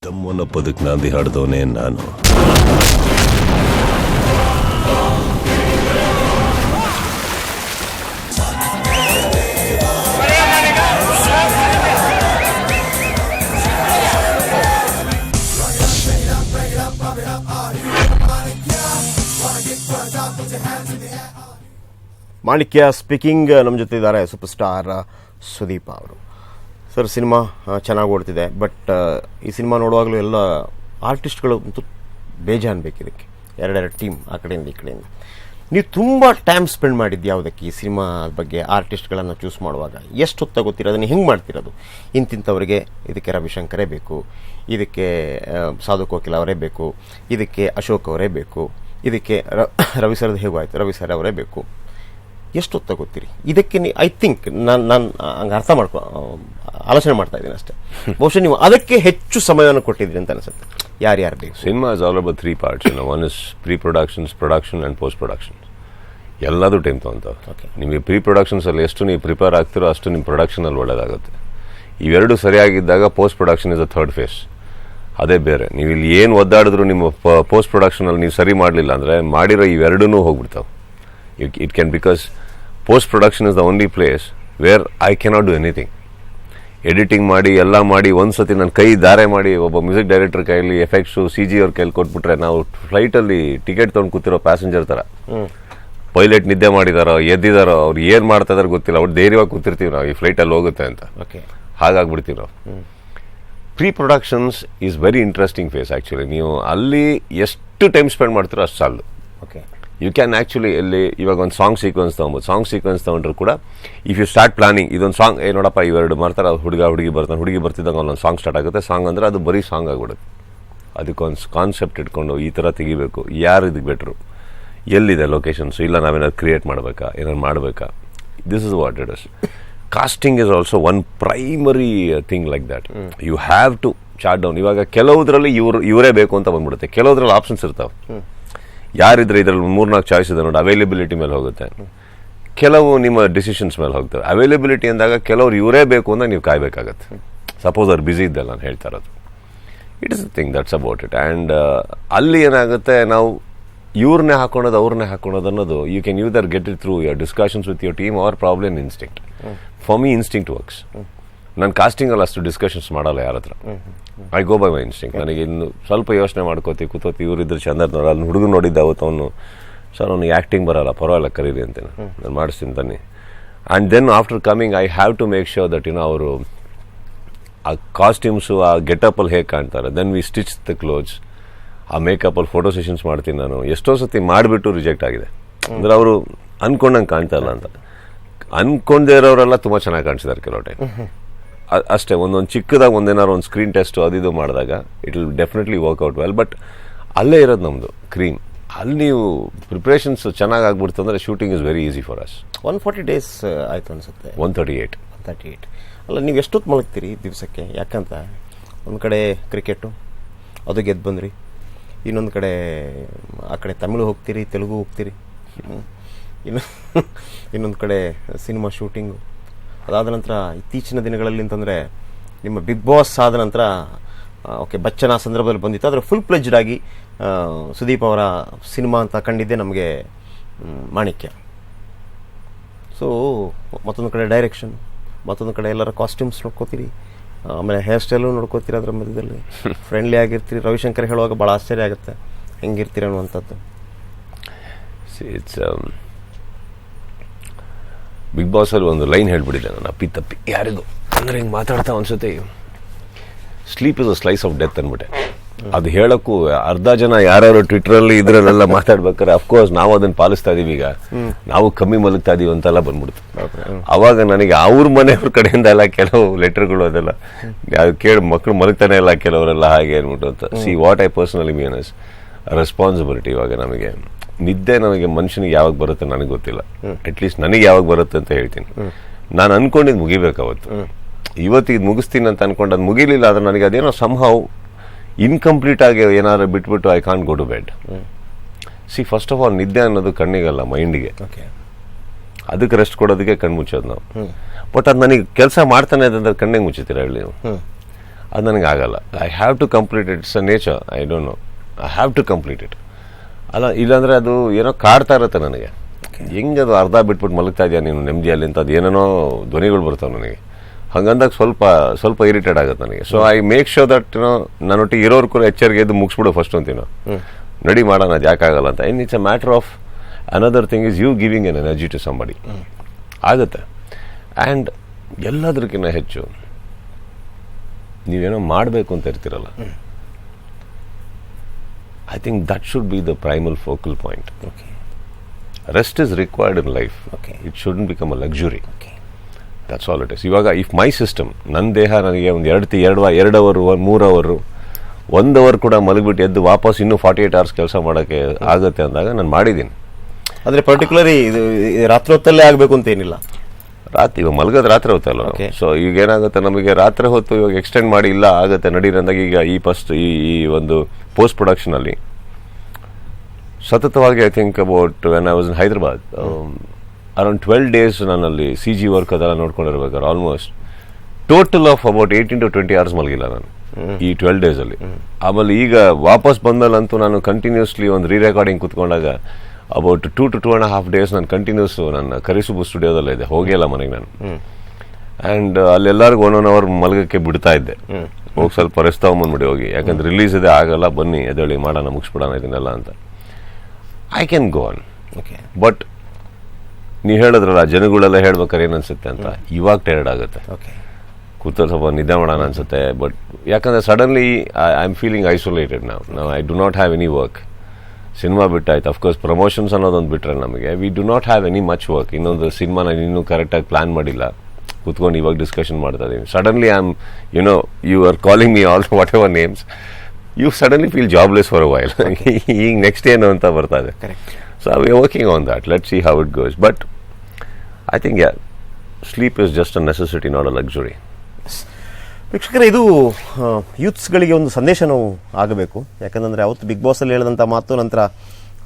ತಮ್ಮನ ಪದಕ್ಕೆ ನಾಂದಿ ಹಾಡ್ದವನೇ ನಾನು. ಮಾಣಿಕ್ಯ ಸ್ಪೀಕಿಂಗ್. ನಮ್ಮ ಜೊತೆ ಇದ್ದಾರೆ ಸೂಪರ್ ಸ್ಟಾರ್ ಸುದೀಪ್ ಅವರು. ಸರ್, ಸಿನಿಮಾ ಚೆನ್ನಾಗಿ ಓಡ್ತಿದೆ, ಬಟ್ ಈ ಸಿನಿಮಾ ನೋಡುವಾಗಲೂ ಎಲ್ಲ ಆರ್ಟಿಸ್ಟ್ಗಳು ಬೇಜಾನ್ ಬೇಕು ಇದಕ್ಕೆ. ಎರಡೆರಡು ಟೀಮ್ ಆ ಕಡೆಯಿಂದ ಈ ಕಡೆಯಿಂದ. ನೀವು ತುಂಬ ಟೈಮ್ ಸ್ಪೆಂಡ್ ಮಾಡಿದ್ದು ಯಾವುದಕ್ಕೆ ಈ ಸಿನಿಮಾ ಬಗ್ಗೆ? ಆರ್ಟಿಸ್ಟ್ಗಳನ್ನು ಚೂಸ್ ಮಾಡುವಾಗ ಎಷ್ಟು ಹೊತ್ತ ಗೊತ್ತಿರೋ ಅದನ್ನು ಹೆಂಗೆ ಮಾಡ್ತಿರೋದು? ಇಂತಿಂಥವರಿಗೆ ಇದಕ್ಕೆ ರವಿಶಂಕರೇ ಬೇಕು, ಇದಕ್ಕೆ ಸಾಧು ಕೋಕಿಲ ಅವರೇ ಬೇಕು, ಇದಕ್ಕೆ ಅಶೋಕ್ ಅವರೇ ಬೇಕು, ಇದಕ್ಕೆ ರವಿ ಸರ್ದು ಹೇಗೂ ಆಯಿತು ರವಿ ಸರ್ ಅವರೇ ಬೇಕು. ಎಷ್ಟು ಹೊತ್ತ ಗೊತ್ತಿರಿ ಇದಕ್ಕೆ? ಐ ಥಿಂಕ್ ನಾನು ಹಂಗೆ ಅರ್ಥ ಆಲೋಚನೆ ಮಾಡ್ತಾ ಇದ್ದೀನಿ ಅಷ್ಟೇ. ಬಹುಶಃ ನೀವು ಅದಕ್ಕೆ ಹೆಚ್ಚು ಸಮಯವನ್ನು ಕೊಟ್ಟಿದ್ರಿ ಅಂತ ಅನಿಸುತ್ತೆ. ಯಾರ್ಯಾರು ಬೇಕು? Cinema is all about 3 parts. One is pre productions, production and post production. ಎಲ್ಲದೂ ಟೈಮ್ ತೊಗೊಂತಾವೆ. ನಿಮಗೆ ಪ್ರೀ ಪ್ರೊಡಕ್ಷನ್ಸಲ್ಲಿ ಎಷ್ಟು ನೀವು ಪ್ರಿಪೇರ್ ಆಗ್ತಿರೋ ಅಷ್ಟು ನಿಮ್ಮ ಪ್ರೊಡಕ್ಷನಲ್ಲಿ ಒಳ್ಳೆಯದಾಗುತ್ತೆ. ಇವೆರಡು ಸರಿಯಾಗಿದ್ದಾಗ post production is a third phase. ಅದೇ ಬೇರೆ. ನೀವು ಇಲ್ಲಿ ಏನು ಒದ್ದಾಡಿದ್ರು ನಿಮ್ಮ ಪೋಸ್ಟ್ ಪ್ರೊಡಕ್ಷನಲ್ಲಿ ನೀವು ಸರಿ ಮಾಡಲಿಲ್ಲ ಅಂದರೆ ಮಾಡಿರೋ ಇವೆರಡೂ ಹೋಗ್ಬಿಡ್ತಾವೆ. It can, because post production is the only place where I cannot do anything. Editing ಮಾಡಿ ಎಲ್ಲ ಮಾಡಿ ಒಂದ್ಸತಿ ನನ್ನ ಕೈ ದಾರೆ ಮಾಡಿ ಒಬ್ಬ ಮ್ಯೂಸಿಕ್ ಡೈರೆಕ್ಟರ್ ಕೈಯಲ್ಲಿ ಎಫೆಕ್ಟ್ಸು CG ಅವ್ರ ಕೈಲಿ ಕೊಟ್ಬಿಟ್ರೆ ನಾವು ಫ್ಲೈಟಲ್ಲಿ ಟಿಕೆಟ್ ತೊಗೊಂಡು ಕೂತಿರೋ ಪ್ಯಾಸೆಂಜರ್ ಥರ. ಪೈಲಟ್ ನಿದ್ದೆ ಮಾಡಿದಾರೋ ಎದ್ದಿದಾರೋ ಅವ್ರು ಏನು ಮಾಡ್ತಾ ಇದಾರೆ ಗೊತ್ತಿಲ್ಲ, ಅವ್ರು ಧೈರ್ಯವಾಗಿ ಕೂತಿರ್ತೀವಿ ನಾವು ಈ ಫ್ಲೈಟಲ್ಲಿ ಹೋಗುತ್ತೆ ಅಂತ. ಹಾಗಾಗ್ಬಿಡ್ತೀವಿ ನಾವು. Pre productions is very interesting phase actually. ನೀವು ಅಲ್ಲಿ ಎಷ್ಟು ಟೈಮ್ ಸ್ಪೆಂಡ್ ಮಾಡ್ತೀರೋ ಅಷ್ಟು ಸಾಲದು. ಯು ಕ್ಯಾನ್ ಆ್ಯಕ್ಚುಲಿ ಇಲ್ಲಿ ಇವಾಗ ಒಂದು ಸಾಂಗ್ ಸೀಕ್ವೆನ್ಸ್ ತೊಗೊಬೋದು. ಸಾಂಗ್ ಸೀಕ್ವೆನ್ಸ್ ತೊಗೊಂಡ್ರು ಕೂಡ ಇಫ್ ಯು ಸ್ಟಾರ್ಟ್ ಪ್ಲಾನಿಂಗ್, ಇದೊಂದು ಸಾಂಗ್ ನೋಡಪ್ಪ ಇವೆರಡು ಮಾಡ್ತಾರೆ, ಅದು ಹುಡುಗಿ ಬರ್ತಾನೆ, ಹುಡುಗಿ ಬರ್ತಿದ್ದಾಗ ಒಂದೊಂದು ಸಾಂಗ್ ಸ್ಟಾರ್ಟ್ ಆಗುತ್ತೆ. ಸಾಂಗ್ ಅಂದರೆ ಅದು ಬರೀ ಸಾಂಗ್ ಆಗಿಬಿಡುತ್ತೆ. ಅದಕ್ಕೊಂದು ಕಾನ್ಸೆಪ್ಟ್ ಇಟ್ಕೊಂಡು ಈ ಥರ ತೆಗಿಬೇಕು, ಯಾರು ಇದಕ್ಕೆ ಬೆಟ್ರು, ಎಲ್ಲಿದೆ ಲೊಕೇಶನ್ಸು, ಇಲ್ಲ ನಾವೇನಾದ್ರು ಕ್ರಿಯೇಟ್ ಮಾಡಬೇಕಾ, ಏನಾದ್ರು ಮಾಡಬೇಕಾ. This is what it is. Casting is also one primary thing like that. You have to chart down. ಇವಾಗ ಕೆಲವುದ್ರಲ್ಲಿ ಇವರೇ ಬೇಕು ಅಂತ ಬಂದ್ಬಿಡುತ್ತೆ, ಕೆಲವುದ್ರಲ್ಲಿ ಆಪ್ಷನ್ಸ್ ಇರ್ತಾವೆ. ಯಾರಿದ್ರೆ ಇದರಲ್ಲಿ 3-4 ಚಾಯ್ಸ್ ಇದೆ ನೋಡಿ, ಅವೈಲೇಬಿಲಿಟಿ ಮೇಲೆ ಹೋಗುತ್ತೆ, ಕೆಲವು ನಿಮ್ಮ ಡಿಸಿಷನ್ಸ್ ಮೇಲೆ ಹೋಗ್ತವೆ. ಅವೈಲೇಬಿಲಿಟಿ ಅಂದಾಗ ಕೆಲವ್ರು ಇವರೇ ಬೇಕು ಅಂತ ನೀವು ಕಾಯಬೇಕಾಗತ್ತೆ. ಸಪೋಸ್ ಅವ್ರು ಬ್ಯುಸಿ ಇದ್ದಲ್ಲ ನಾನು ಹೇಳ್ತಾ ಇರೋದು. It is the thing that's about it. And ಅಲ್ಲಿ ಏನಾಗುತ್ತೆ, ನಾವು ಅವ್ರನ್ನೇ ಹಾಕೊಳ್ಳೋದು ಅನ್ನೋದು you can either get it through your discussions with your team or problem instinct. For me instinct works. ನಾನು ಕಾಸ್ಟಿಂಗಲ್ಲಿ ಅಷ್ಟು ಡಿಸ್ಕಷನ್ಸ್ ಮಾಡಲ್ಲ ಯಾರ ಹತ್ರ. I go by my instinct. ನನಗೆ ಇನ್ನು ಸ್ವಲ್ಪ ಯೋಚನೆ ಕೂತೋತಿ ಇವರಿದ್ರೆ ಚಂದ ನೋಡಲ್ಲ. ಅಲ್ಲಿ ಹುಡುಗ ನೋಡಿದ್ದ ಅವತ್ತು ಅವನು, ಸರ್ ಅವ್ನಿಗೆ ಆ್ಯಕ್ಟಿಂಗ್ ಬರೋಲ್ಲ, ಪರವಾಗಿಲ್ಲ ಕರೀರಿ ಅಂತೀನಿ, ನಾನು ಮಾಡಿಸ್ತೀನಿ ತಾನೆ. And then after coming I have to make sure that ಅವರು ಆ ಕಾಸ್ಟ್ಯೂಮ್ಸು ಆ ಗೆಟಪಲ್ಲಿ ಹೇಗೆ ಕಾಣ್ತಾರೆ. Then we stitch the clothes. ಆ ಮೇಕಪ್ಪಲ್ಲಿ ಫೋಟೋ ಸೆಷನ್ಸ್ ಮಾಡ್ತೀನಿ ನಾನು. ಎಷ್ಟೋ ಸತಿ ಮಾಡಿಬಿಟ್ಟು ರಿಜೆಕ್ಟ್ ಆಗಿದೆ. ಅಂದರೆ ಅವರು ಅಂದ್ಕೊಂಡಂಗೆ ಕಾಣ್ತಾ ಇಲ್ಲ ಅಂತ. ಅಂದ್ಕೊಂಡೇ ಇರೋರೆಲ್ಲ ತುಂಬ ಚೆನ್ನಾಗಿ ಕಾಣಿಸಿದ್ದಾರೆ ಕೆಲವು ಟೈಮ್. ಅಷ್ಟೇ ಒಂದೊಂದು ಚಿಕ್ಕದಾಗ ಒಂದೇನಾರು ಒಂದು ಸ್ಕ್ರೀನ್ ಟೆಸ್ಟು ಅದು ಮಾಡಿದಾಗ it will definitely work out well. But ಅಲ್ಲೇ ಇರೋದು ನಮ್ಮದು ಕ್ರೀಮ್. ಅಲ್ಲಿ ನೀವು ಪ್ರಿಪ್ರೇಷನ್ಸ್ ಚೆನ್ನಾಗಿ ಆಗ್ಬಿಡ್ತು ಅಂದರೆ shooting is very easy for us. 140 days ಆಯಿತು ಅನಿಸುತ್ತೆ. 138. ಅಲ್ಲ, ನೀವು ಎಷ್ಟೊತ್ತು ಮಲಗ್ತೀರಿ ದಿವಸಕ್ಕೆ? ಯಾಕಂತ ಒಂದು ಕಡೆ ಕ್ರಿಕೆಟು ಅದು ಗೆದ್ದು ಬಂದ್ರಿ, ಇನ್ನೊಂದು ಕಡೆ ಆ ಕಡೆ ತಮಿಳು ಹೋಗ್ತೀರಿ, ತೆಲುಗು ಹೋಗ್ತೀರಿ, ಇನ್ನೊಂದು ಕಡೆ ಸಿನಿಮಾ ಶೂಟಿಂಗು. ಅದಾದ ನಂತರ ಇತ್ತೀಚಿನ ದಿನಗಳಲ್ಲಿ ಅಂತಂದರೆ ನಿಮ್ಮ ಬಿಗ್ ಬಾಸ್ ಆದ ನಂತರ ಓಕೆ ಬಚ್ಚನ ಸಂದರ್ಭದಲ್ಲಿ ಬಂದಿತ್ತು, ಆದರೆ ಫುಲ್ ಪ್ಲೆಜ್ಡ್ ಆಗಿ ಸುದೀಪ್ ಅವರ ಸಿನಿಮಾ ಅಂತ ಕಂಡಿದ್ದೆ ನಮಗೆ ಮಾಣಿಕ್ಯ. ಸೊ ಮತ್ತೊಂದು ಕಡೆ ಡೈರೆಕ್ಷನ್, ಮತ್ತೊಂದು ಕಡೆ ಎಲ್ಲರ ಕಾಸ್ಟ್ಯೂಮ್ಸ್ ನೋಡ್ಕೋತೀರಿ, ಆಮೇಲೆ ಹೇರ್ ಸ್ಟೈಲು ನೋಡ್ಕೋತೀರಿ. ಅದರ ಮಧ್ಯದಲ್ಲಿ ಫ್ರೆಂಡ್ಲಿ ಆಗಿರ್ತೀರಿ. ರವಿಶಂಕರ್ ಹೇಳುವಾಗ ಭಾಳ ಆಶ್ಚರ್ಯ ಆಗುತ್ತೆ ಹೆಂಗಿರ್ತೀರಿ ಅನ್ನುವಂಥದ್ದು. ಇಟ್ಸ್ ಬಿಗ್ ಬಾಸಲ್ಲಿ ಒಂದು ಲೈನ್ ಹೇಳ್ಬಿಟ್ಟಿದ್ದೆ ನಾನು ಅಪ್ಪಿ ಯಾರಿಗೂ, ಅಂದರೆ ಹಿಂಗೆ ಮಾತಾಡ್ತಾ ಅನ್ಸುತ್ತೆ, sleep is a slice of death ಅಂದ್ಬಿಟ್ಟೆ. ಅದು ಹೇಳೋಕ್ಕೂ ಅರ್ಧ ಜನ ಯಾರ್ಯಾರು ಟ್ವಿಟರಲ್ಲಿ ಇದರಲ್ಲೆಲ್ಲ ಮಾತಾಡ್ಬೇಕಾರೆ ಅಫ್ಕೋರ್ಸ್ ನಾವು ಅದನ್ನು ಪಾಲಿಸ್ತಾ ಇದೀವಿ. ಈಗ ನಾವು ಕಮ್ಮಿ ಮಲಗ್ತಾ ಇದೀವಿ ಅಂತೆಲ್ಲ ಬಂದ್ಬಿಡ್ತು. ಅವಾಗ ನನಗೆ ಅವ್ರ ಮನೆಯವ್ರ ಕಡೆಯಿಂದ ಎಲ್ಲ ಕೆಲವು ಲೆಟರ್ಗಳು ಅದೆಲ್ಲ ಕೇಳಿ ಮಕ್ಕಳು ಮಲಗ್ತಾನೆ ಇಲ್ಲ ಕೆಲವರೆಲ್ಲ ಹಾಗೆ ಅಂದ್ಬಿಟ್ಟು ಅಂತ. See what I personally mean is responsibility. ಇವಾಗ ನಮಗೆ ನಿದ್ದೆ ನಮಗೆ ಮನುಷ್ಯನಿಗೆ ಯಾವಾಗ ಬರುತ್ತೆ ನನಗೆ ಗೊತ್ತಿಲ್ಲ. ಅಟ್ಲೀಸ್ಟ್ ನನಗೆ ಯಾವಾಗ ಬರುತ್ತೆ ಅಂತ ಹೇಳ್ತೀನಿ. ನಾನು ಅನ್ಕೊಂಡಿದ್ದು ಮುಗಿಬೇಕು ಅವತ್ತು. ಇವತ್ತು ಇದು ಮುಗಿಸ್ತೀನಿ ಅಂತ ಅನ್ಕೊಂಡು ಅದು ಮುಗಿಲಿಲ್ಲ ಆದರೆ ನನಗೆ ಅದೇನೋ ಸಂಹಾವ್ ಇನ್ಕಂಪ್ಲೀಟ್ ಆಗಿ ಏನಾದ್ರು ಬಿಟ್ಬಿಟ್ಟು I can't go to bed. See first of all ನಿದ್ದೆ ಅನ್ನೋದು ಕಣ್ಣಿಗಲ್ಲ, ಮೈಂಡಿಗೆ. ಅದಕ್ಕೆ ರೆಸ್ಟ್ ಕೊಡೋದಕ್ಕೆ ಕಣ್ಣು ಮುಚ್ಚೋದು ನಾವು. ಬಟ್ ಅದು ನನಗೆ ಕೆಲಸ ಮಾಡ್ತಾನೆ ಅಂದ್ರೆ ಕಣ್ಣಿಗೆ ಮುಚ್ಚುತ್ತೀರ ಹೇಳಿ ನೀವು. ಅದು ನನಗೆ ಆಗಲ್ಲ. I have to complete it's a nature. I don't know, I have to complete it. ಅಲ್ಲ, ಇಲ್ಲಾಂದರೆ ಅದು ಏನೋ ಕಾಡ್ತಾ ಇರುತ್ತೆ ನನಗೆ. ಹೆಂಗೆ ಅದು ಅರ್ಧ ಬಿಟ್ಬಿಟ್ಟು ಮಲಗ್ತಾ ಇದೆಯಾ ನೀನು ನೆಮ್ಮದಿಯಲ್ಲಿ ಅಂತ, ಅದು ಏನೇನೋ ಧ್ವನಿಗಳು ಬರ್ತಾವೆ ನನಗೆ. ಹಂಗಂದಾಗ ಸ್ವಲ್ಪ ಇರಿಟೇಟ್ ಆಗುತ್ತೆ ನನಗೆ. So I make sure that ನನ್ನೊಟ್ಟಿಗೆ ಇರೋರು ಕೂಡ ಎಚ್ಚರಿಕೆ ಎದ್ದು ಮುಗಿಸ್ಬಿಡು ಫಸ್ಟ್ ಅಂತೀನೋ, ನಡಿ ಮಾಡೋಣ, ಅದು ಯಾಕಾಗಲ್ಲ ಅಂತ. In it's a matter of another thing is you giving an energy to somebody. ಆಗುತ್ತೆ. ಆ್ಯಂಡ್ ಎಲ್ಲದಕ್ಕಿಂತ ಹೆಚ್ಚು ನೀವೇನೋ ಮಾಡಬೇಕು ಅಂತ ಇರ್ತೀರಲ್ಲ, I think that should be the primal focal point. Rest is required in life. It shouldn't become a luxury. That's all it is. ಇವಾಗ if my system, ನನ್ನ ದೇಹ ನನಗೆ ಒಂದು 2 ಅವರು 3 ಅವರು 1 ಅವರ್ ಕೂಡ ಮಲಗಿಬಿಟ್ಟು ಎದ್ದು ವಾಪಸ್ ಇನ್ನೂ 48 hours ಕೆಲಸ ಮಾಡೋಕ್ಕೆ ಆಗುತ್ತೆ ಅಂದಾಗ ನಾನು ಮಾಡಿದ್ದೀನಿ. ಆದರೆ ಪರ್ಟಿಕ್ಯುಲರಿ ಇದು ರಾತ್ರಿ ಹೊತ್ತಲ್ಲೇ ಆಗಬೇಕು ಅಂತ ಏನಿಲ್ಲ. ಇವಾಗ ಮಲಗೋದು ರಾತ್ರಿ ಹೊತ್ತಲ್ಲ. ಸೊ ಈಗ ಏನಾಗುತ್ತೆ, ನಮಗೆ ರಾತ್ರಿ ಹೊತ್ತು ಇವಾಗ ಎಕ್ಸ್ಟೆಂಡ್ ಮಾಡಿ ಇಲ್ಲ ಆಗುತ್ತೆ ನಡೀರಿ ಅಂದಾಗ, ಈಗ ಈ ಒಂದು ಪೋಸ್ಟ್ ಪ್ರೊಡಕ್ಷನಲ್ಲಿ ಸತತವಾಗಿ I think about when I was in Hyderabad around 12 days ನಾನಲ್ಲಿ CG ವರ್ಕ್ ಅದೆಲ್ಲ ನೋಡ್ಕೊಂಡಿರ್ಬೇಕಾದ್ರೆ almost total of about 18 to 20 hours ಮಲಗಿಲ್ಲ ನಾನು ಈ 12 days ಅಲ್ಲಿ. ಆಮೇಲೆ ಈಗ ವಾಪಸ್ ಬಂದಲ್ಲಂತೂ ನಾನು ಕಂಟಿನ್ಯೂಸ್ಲಿ ಒಂದು ರೀರೆಕಾರ್ಡಿಂಗ್ ಕುತ್ಕೊಂಡಾಗ ಅಬೌಟ್ 2 to 2.5 days ನಾನು ಕಂಟಿನ್ಯೂಸ್ ನನ್ನ ಕರಿಸುಬು ಸ್ಟುಡಿಯೋದಲ್ಲೇ ಇದೆ, ಹೋಗಿಲ್ಲ ಮನೆಗೆ ನಾನು. ಆ್ಯಂಡ್ ಅಲ್ಲೆಲ್ಲರಿಗೂ 1 hour ಮಲಗಕ್ಕೆ ಬಿಡ್ತಾ ಇದ್ದೆ. ಹೋಗಿ ಸ್ವಲ್ಪ ರೆಸ್ಟ್ ತಗೊಂಬಂದ್ಬಿಡಿ ಹೋಗಿ, ಯಾಕಂದ್ರೆ ರಿಲೀಸ್ ಇದೆ, ಆಗಲ್ಲ, ಬನ್ನಿ ಎದ್ದೇಳಿ ಮಾಡೋಣ, ಮುಗಿಸ್ಬಿಡೋಣ ಇದನ್ನೆಲ್ಲ ಅಂತ. I can go on. But ನೀವು ಹೇಳಿದ್ರಲ್ಲ ಜನಗಳೆಲ್ಲ ಹೇಳ್ಬೇಕಾರೆ ಏನು ಅನ್ಸುತ್ತೆ ಅಂತ, ಇವಾಗ ಟೈರ್ಡ್ ಆಗುತ್ತೆ, ಕೂತಲ್ಲಿ ಸ್ವಲ್ಪ ನಿದ್ದೆ ಮಾಡೋಣ ಅನ್ಸುತ್ತೆ. ಬಟ್ ಯಾಕಂದರೆ suddenly I am feeling isolated. ನಾವು I do not have any work. Cinema ಬಿಟ್ಟಾಯ್ತು, ಅಫ್ಕೋರ್ಸ್ ಪ್ರಮೋಷನ್ಸ್ ಅನ್ನೋದೊಂದು ಬಿಟ್ಟರೆ ನಮಗೆ we do not have any much work. ಇನ್ನೊಂದು ಸಿನಿಮಾ ನಾನು ಇನ್ನೂ ಕರೆಕ್ಟಾಗಿ ಪ್ಲ್ಯಾನ್ ಮಾಡಿಲ್ಲ, ಕೂತ್ಕೊಂಡು ಇವಾಗ ಡಿಸ್ಕಷನ್ ಮಾಡ್ತಾ ಇದ್ದೀನಿ. Suddenly I am you are calling me all whatever names, you suddenly feel jobless for a while. ಈಗ ನೆಕ್ಸ್ಟ್ ಏನು ಅಂತ ಬರ್ತಾ ಇದೆ. So we are working on that, let's see how it goes. But I think sleep is just a necessity, not a luxury. ವೀಕ್ಷಕರೇ, ಇದು ಯೂತ್ಸ್ಗಳಿಗೆ ಒಂದು ಸಂದೇಶನೂ ಆಗಬೇಕು. ಯಾಕಂದರೆ ಅವತ್ತು ಬಿಗ್ ಬಾಸಲ್ಲಿ ಹೇಳಿದಂಥ ಮಾತು ನಂತರ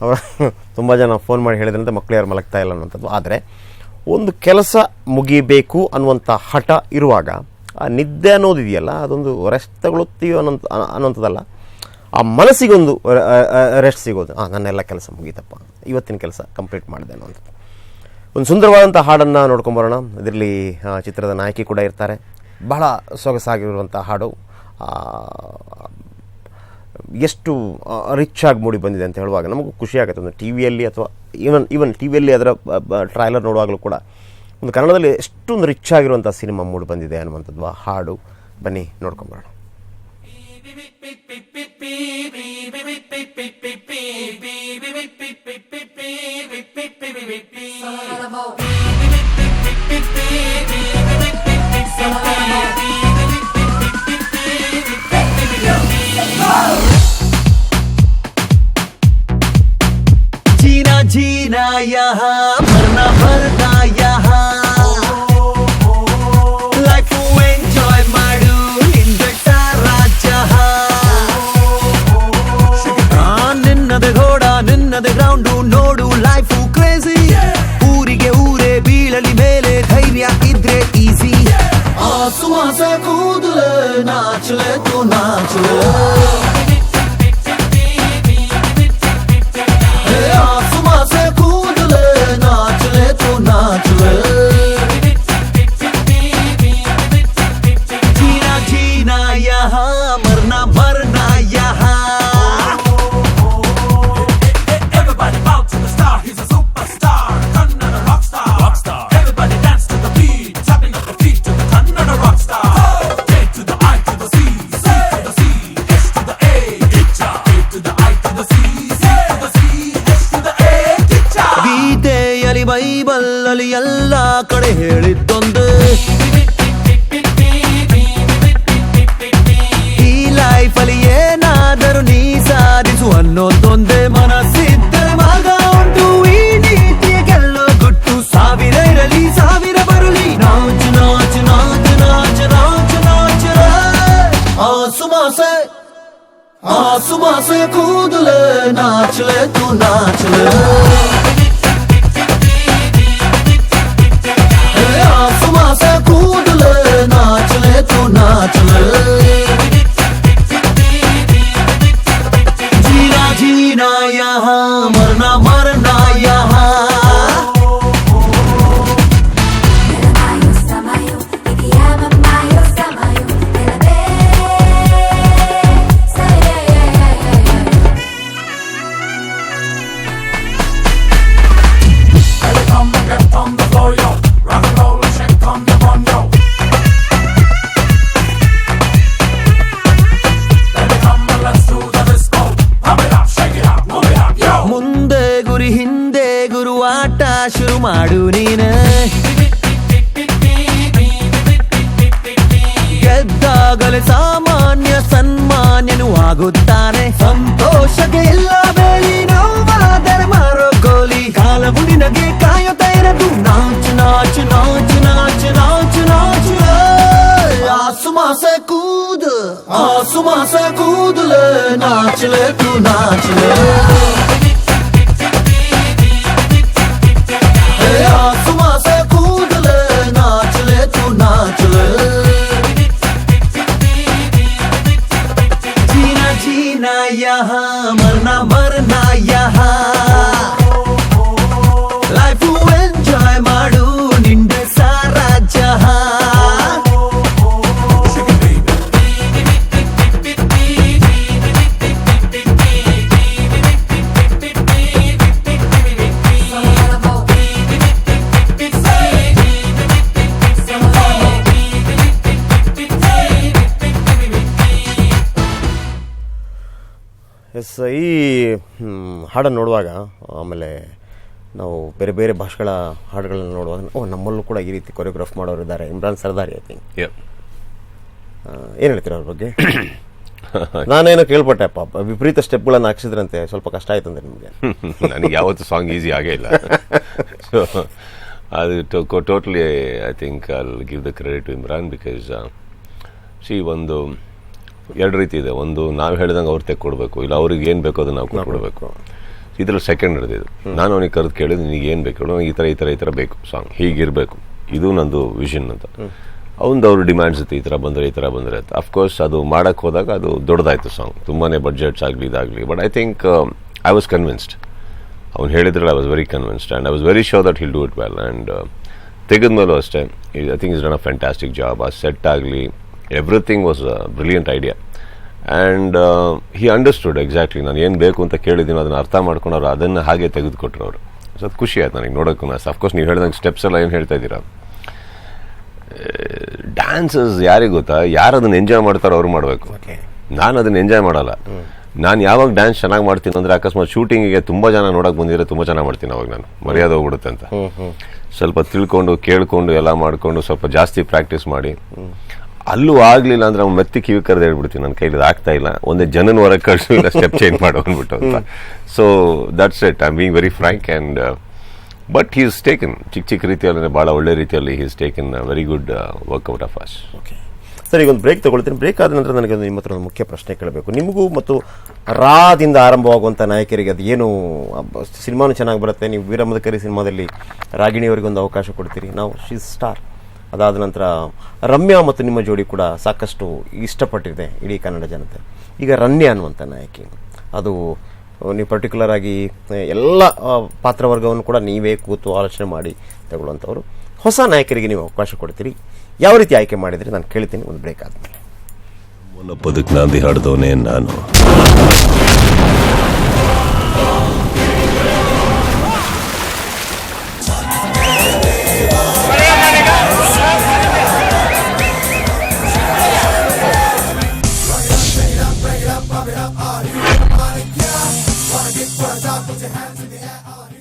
ಅವರ ತುಂಬ ಜನ ಫೋನ್ ಮಾಡಿ ಹೇಳಿದ್ರಂತೆ ಮಕ್ಕಳು ಯಾರು ಮಲಗ್ತಾ ಇಲ್ಲ ಅನ್ನೋಂಥದ್ದು. ಆದರೆ ಒಂದು ಕೆಲಸ ಮುಗಿಬೇಕು ಅನ್ನುವಂಥ ಹಠ ಇರುವಾಗ ಆ ನಿದ್ದೆ ಅನ್ನೋದಿದೆಯಲ್ಲ, ಅದೊಂದು ರೆಸ್ಟ್ ತಗೊಳ್ತೀವಿ ಅನ್ನೋಂಥದ್ದಲ್ಲ, ಆ ಮನಸ್ಸಿಗೊಂದು ರೆಸ್ಟ್ ಸಿಗೋದು. ನನ್ನೆಲ್ಲ ಕೆಲಸ ಮುಗೀತಪ್ಪ, ಇವತ್ತಿನ ಕೆಲಸ ಕಂಪ್ಲೀಟ್ ಮಾಡಿದೆ ಅನ್ನೋಂಥದ್ದು. ಒಂದು ಸುಂದರವಾದಂಥ ಹಾಡನ್ನು ನೋಡ್ಕೊಂಬರೋಣ. ಇದರಲ್ಲಿ ಚಿತ್ರದ ನಾಯಕಿ ಕೂಡ ಇರ್ತಾರೆ. ಬಹಳ ಸೊಗಸಾಗಿರುವಂಥ ಹಾಡು, ಎಷ್ಟು ರಿಚ್ ಆಗಿ ಮೂಡಿ ಬಂದಿದೆ ಅಂತ ಹೇಳುವಾಗ ನಮಗೂ ಖುಷಿ ಆಗುತ್ತೆ. ಒಂದು ಟಿ ವಿಯಲ್ಲಿ ಅಥವಾ ಈವನ್ ಟಿ ವಿಯಲ್ಲಿ ಅದರ ಟ್ರೈಲರ್ ನೋಡುವಾಗಲೂ ಕೂಡ ಒಂದು ಕನ್ನಡದಲ್ಲಿ ಎಷ್ಟೊಂದು ರಿಚ್ ಆಗಿರುವಂಥ ಸಿನಿಮಾ ಮೂಡಿ ಬಂದಿದೆ ಅನ್ನುವಂಥದ್ದು ಆ ಹಾಡು. ಬನ್ನಿ ನೋಡ್ಕೊಂಬರೋಣ. जीना जीना यहाँ मरना मरना यहाँ लाइफ ಎಂಜಾಯ್ ಮಾಡು ಹಿಂದಟ್ಟ ರಾಜ್ಯ. ನಿನ್ನದೆ ಘೋಡ ನಿನ್ನದೆ ಗ್ರೌಂಡು ನೋಡು ಲೈಫು ಕ್ರೇಜಿ. ಊರಿಗೆ ಊರೇ ಬೀಳಲಿ ಮೇಲೆ ಧೈರ್ಯ ಇದ್ರೆ ಈಸಿ. ಆಸುವಾಸ ಕೂದಲು ನಾಚಲೆ ತು ನಾಚಲೆ. जीना जीना यहाँ मरना मरना यहाँ. Everybody bow to the star, he's a superstar, Kannada rockstar. Everybody dance to the beat, tapping up the feet to the Kannada rockstar. J to the I to the C, C to the C, H to the A, Gicha. A to the I to the C, C to the C, H to the A, Gicha. ಗೀತೆಯಲ್ಲಿ ಬೈಬಲ್ಲಲ್ಲಿ ಎಲ್ಲ ಕಡೆ ಹೇಳಿದ್ದೊಂದು, ಈ ಲೈಫಲ್ಲಿ ಏನಾದರೂ ನೀ ಸಾಧಿಸು ಅನ್ನೋದೊಂದೇ. ಮನಸ್ಸಿದ್ದರೆ ಮಗ ಉಂಟು ಈ ನೀತಿಯ ಗೆಲ್ಲೋ ಗುಟ್ಟು. ಸಾವಿರ ಇರಲಿ ಸಾವಿರ ಬರಲಿ ನಾಚು ನಾಚು ನಾಚು ನಾಚು ನಾಚು ನಾಚು. ಆಸುಮಾಸೆ ಕೂದಲೆ ನಾಚಲೆ ತು ನಾಚಲೆ. ಆಸುಮಾಸೆ ಕೂದಲೆ ನಾಚಲೆ ತು ನಾಚಲೆ. ಶುರು ಮಾಡು ನೀನೆ. ಗೆದ್ದಾಗಲೇ ಸಾಮಾನ್ಯ ಸನ್ಮಾನ್ಯನು ಆಗುತ್ತಾನೆ. ಸಂತೋಷಕ್ಕೆ ಎಲ್ಲ ಬೇಲಿ ನೋವಾದರೆ ಮಾರೋ ಗೋಲಿ. ಕಾಲವು ನಿನಗೆ ಕಾಯುತ್ತಾ ಇರದು. ನಾಚು ನಾಚು ನಾಚು ನಾಚು ನಾಚು ನಾಚು. ಆಸುಮಾಸ ಕೂದು ಆಸುಮಾಸ ಕೂದಲು ನಾಚಲೆ ತು ನಾಚಲೆ. आसमां से कूद ले नाच ले तू नाच ले. जीना जीना यहाँ मरना मरना यहाँ. लाइफ एंजॉय माಡು निंडे सारा जहाँ. ಎಸ್, ಈ ಹಾಡನ್ನು ನೋಡುವಾಗ, ಆಮೇಲೆ ನಾವು ಬೇರೆ ಬೇರೆ ಭಾಷೆಗಳ ಹಾಡುಗಳನ್ನು ನೋಡುವಾಗ ನಮ್ಮಲ್ಲೂ ಕೂಡ ಈ ರೀತಿ ಕೊರಿಯೋಗ್ರಾಫ್ ಮಾಡೋರು ಇದ್ದಾರೆ. Imran Sardari I think. ಏನು ಹೇಳ್ತೀರ ಅವ್ರ ಬಗ್ಗೆ? ನಾನೇನೋ ಕೇಳ್ಪಟ್ಟೆ, ಪಾಪ ವಿಪರೀತ ಸ್ಟೆಪ್ಗಳನ್ನು ಹಾಕ್ಸಿದ್ರಂತೆ, ಸ್ವಲ್ಪ ಕಷ್ಟ ಆಯ್ತಂದ್ರೆ ನಿಮಗೆ? ನನಗೆ ಯಾವತ್ತು ಸಾಂಗ್ ಈಸಿ ಆಗೇ ಇಲ್ಲ. ಸೊ ಅದು totally I think I will give the credit to Imran. Because ಒಂದು ಎರಡು ರೀತಿ ಇದೆ. ಒಂದು ನಾವು ಹೇಳ್ದಂಗೆ ಅವ್ರು ತೆಕ್ಕೊಡ್ಬೇಕು, ಇಲ್ಲ ಅವ್ರಿಗೆ ಏನು ಬೇಕೋ ಅದನ್ನು ನಾವು ಕೊಡ್ಬೇಕು. ಇದ್ರಲ್ಲಿ ಸೆಕೆಂಡ್ ಇರ್ದಿದ್ದು, ನಾನು ಅವನಿಗೆ ಕರೆದು ಕೇಳಿದ್ದು ನಿನಗೆ ಏನು ಬೇಕು, ಈ ಥರ ಬೇಕು ಸಾಂಗ್, ಹೀಗಿರಬೇಕು, ಇದು ನಂದು ವಿಷನ್ ಅಂತ. ಅವ್ರ ಡಿಮ್ಯಾಂಡ್ಸ್ ಇತ್ತು, ಈ ಥರ ಬಂದರೆ ಅಂತ. ಅಫ್ಕೋರ್ಸ್ ಅದು ಮಾಡೋಕ್ಕೆ ಹೋದಾಗ ಅದು ದೊಡ್ಡದಾಯಿತು ಸಾಂಗ್, ತುಂಬಾ ಬಡ್ಜೆಟ್ಸ್ ಆಗಲಿ ಇದಾಗಲಿ. But I think I was convinced. ಅವ್ನು ಹೇಳಿದ್ರಲ್ಲಿ I was very convinced and I was very sure that he'll do it well. And ತೆಗೆದ್ಮೇಲೂ ಅಷ್ಟೇ, I think is done a fantastic job. ಆ ಸೆಟ್ ಆಗಲಿ, everything was a brilliant idea. And he understood exactly ನಾನು ಏನು ಬೇಕು ಅಂತ ಕೇಳಿದ್ದೀನಿ, ಅದನ್ನು ಅರ್ಥ ಮಾಡ್ಕೊಂಡವ್ರು ಅದನ್ನು ಹಾಗೆ ತೆಗೆದುಕೊಟ್ರು ಅವರು. ಸೊ ಅದು ಖುಷಿ ಆಯ್ತು ನನಗೆ ನೋಡೋಕ್ಕೂ. ಅಫ್ಕೋರ್ಸ್ ನೀವು ಹೇಳ್ದಂಗೆ ಸ್ಟೆಪ್ಸ್ ಎಲ್ಲ ಏನು ಹೇಳ್ತಾ ಇದ್ದೀರಾ, ಡ್ಯಾನ್ಸಸ್ ಯಾರಿಗೆ ಗೊತ್ತಾ, ಯಾರು ಅದನ್ನು ಎಂಜಾಯ್ ಮಾಡ್ತಾರೋ ಅವ್ರು ಮಾಡಬೇಕು. ನಾನು ಅದನ್ನು ಎಂಜಾಯ್ ಮಾಡಲ್ಲ. ನಾನು ಯಾವಾಗ ಡ್ಯಾನ್ಸ್ ಚೆನ್ನಾಗಿ ಮಾಡ್ತೀನಿ ಅಂದರೆ, ಅಕಸ್ಮಾತ್ ಶೂಟಿಂಗಿಗೆ ತುಂಬ ಜನ ನೋಡೋಕೆ ಬಂದಿದ್ರೆ ತುಂಬ ಚೆನ್ನಾಗಿ ಮಾಡ್ತೀನಿ, ಅವಾಗ ನಾನು ಮರ್ಯಾದೆ ಹೋಗ್ಬಿಡುತ್ತೆ ಅಂತ. ಸ್ವಲ್ಪ ತಿಳ್ಕೊಂಡು ಕೇಳಿಕೊಂಡು ಎಲ್ಲ ಮಾಡಿಕೊಂಡು ಸ್ವಲ್ಪ ಜಾಸ್ತಿ ಪ್ರಾಕ್ಟೀಸ್ ಮಾಡಿ, ಅಲ್ಲೂ ಆಗಲಿಲ್ಲ ಅಂದರೆ ಅವ್ನು ಮೆತ್ತಿ ಕಿವಿ ಕರೆದು ಹೇಳ್ಬಿಡ್ತೀನಿ, ನನ್ನ ಕೈಲಿ ಆಗ್ತಾ ಇಲ್ಲ, ಒಂದೇ ಜನನ ಹೊರಗೆ ಕಳಿಸು, ಇಲ್ಲ ಸ್ಟೆಪ್ ಚೇಂಜ್ ಮಾಡು ಅಂದ್ಬಿಟ್ಟು ಅಂತ. So that's it, I am being very frank. And but he is taken ಚಿಕ್ಕ ರೀತಿಯಲ್ಲಿ, ಭಾಳ ಒಳ್ಳೆ ರೀತಿಯಲ್ಲಿ he is taken very good workout of us. Okay sir, ಈಗ ಒಂದು ಬ್ರೇಕ್ ತಗೊಳ್ತೀನಿ. ಬ್ರೇಕ್ ಆದ ನಂತರ ನನಗೆ ನಿಮ್ಮ ಹತ್ರ ಒಂದು ಮುಖ್ಯ ಪ್ರಶ್ನೆ ಕೇಳಬೇಕು. ನಿಮಗೂ ಮತ್ತು ರಾದಿಂದ ಆರಂಭವಾಗುವಂಥ ನಾಯಕರಿಗೆ ಅದು ಏನು ಸಿನಿಮಾನು ಚೆನ್ನಾಗಿ ಬರುತ್ತೆ. ನೀವು ವೀರಮದಕರಿ ಸಿನಿಮಾದಲ್ಲಿ ರಾಗಿಣಿಯವರಿಗೆ ಒಂದು ಅವಕಾಶ ಕೊಡ್ತೀರಿ, ನಾವು ಶಿ ಸ್ಟಾರ್. ಅದಾದ ನಂತರ ರಮ್ಯಾ ಮತ್ತು ನಿಮ್ಮ ಜೋಡಿ ಕೂಡ ಸಾಕಷ್ಟು ಇಷ್ಟಪಟ್ಟಿದೆ ಇಡೀ ಕನ್ನಡ ಜನತೆ. ಈಗ ರನ್ಯಾ ಅನ್ನುವಂಥ ನಾಯಕಿ, ಅದು ನೀವು ಪರ್ಟಿಕ್ಯುಲರ್ ಆಗಿ ಎಲ್ಲ ಪಾತ್ರವರ್ಗವನ್ನು ಕೂಡ ನೀವೇ ಕೂತು ಆಲೋಚನೆ ಮಾಡಿ ತಗೊಳ್ಳುವಂಥವ್ರು. ಹೊಸ ನಾಯಕರಿಗೆ ನೀವು ಅವಕಾಶ ಕೊಡ್ತೀರಿ, ಯಾವ ರೀತಿ ಆಯ್ಕೆ ಮಾಡಿದರೆ ನಾನು ಕೇಳ್ತೀನಿ ಒಂದು ಬ್ರೇಕ್ ಆದಮೇಲೆ. ಮೊನ್ನಪ್ಪದಕ್ಕೆ ನಾಂದಿ ಹಾಡ್ದವನೇ ನಾನು.